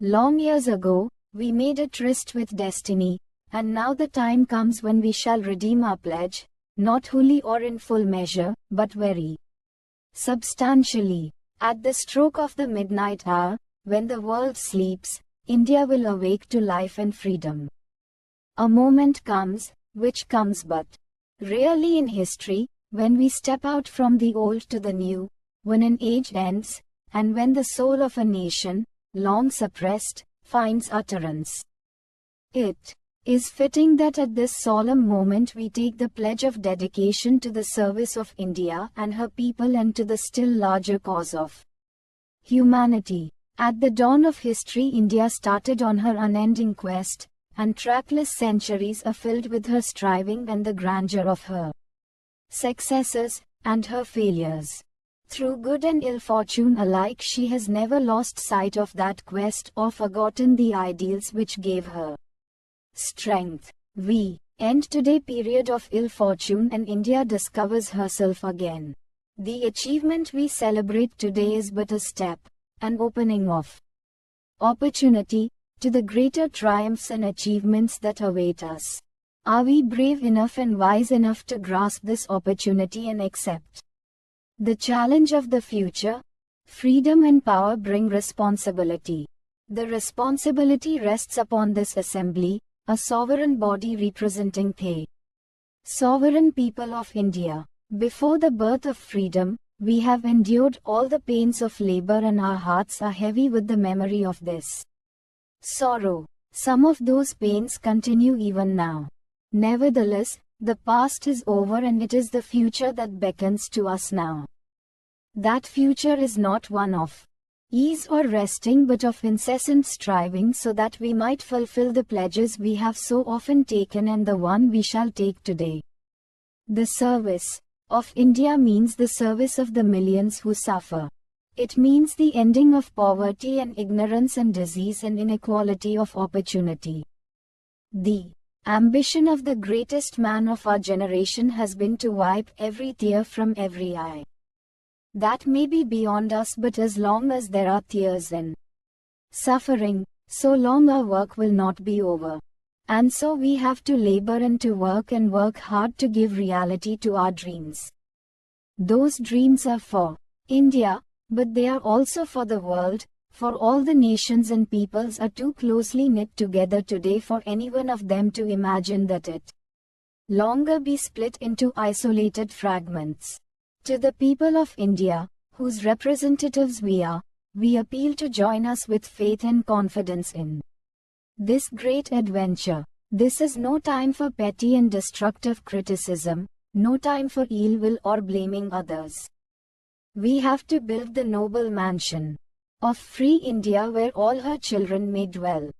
Long years ago, we made a tryst with destiny, and now the time comes when we shall redeem our pledge, not wholly or in full measure, but very substantially. At the stroke of the midnight hour, when the world sleeps, India will awake to life and freedom. A moment comes, which comes but rarely in history, when we step out from the old to the new, when an age ends, and when the soul of a nation, long suppressed, finds utterance. It is fitting that at this solemn moment we take the pledge of dedication to the service of India and her people and to the still larger cause of humanity. At the dawn of history, India started on her unending quest, and trackless centuries are filled with her striving and the grandeur of her successes and her failures. Through good and ill fortune alike, she has never lost sight of that quest or forgotten the ideals which gave her strength. We end today period of ill fortune and India discovers herself again. The achievement we celebrate today is but a step, an opening of opportunity, to the greater triumphs and achievements that await us. Are we brave enough and wise enough to grasp this opportunity and accept the challenge of the future? Freedom and power bring responsibility. The responsibility rests upon this assembly, a sovereign body representing the sovereign people of India. Before the birth of freedom, we have endured all the pains of labor and our hearts are heavy with the memory of this sorrow. Some of those pains continue even now. Nevertheless, the past is over and it is the future that beckons to us now. That future is not one of ease or resting but of incessant striving so that we might fulfill the pledges we have so often taken and the one we shall take today. The service of India means the service of the millions who suffer. It means the ending of poverty and ignorance and disease and inequality of opportunity. The ambition of the greatest man of our generation has been to wipe every tear from every eye. That may be beyond us, but as long as there are tears and suffering, so long our work will not be over. And so we have to labor and to work hard to give reality to our dreams. Those dreams are for India, but they are also for the world, for all the nations and peoples are too closely knit together today for any one of them to imagine that it longer be split into isolated fragments. To the people of India, whose representatives we are, we appeal to join us with faith and confidence in this great adventure. This is no time for petty and destructive criticism, no time for ill will or blaming others. We have to build the noble mansion of free India where all her children may dwell.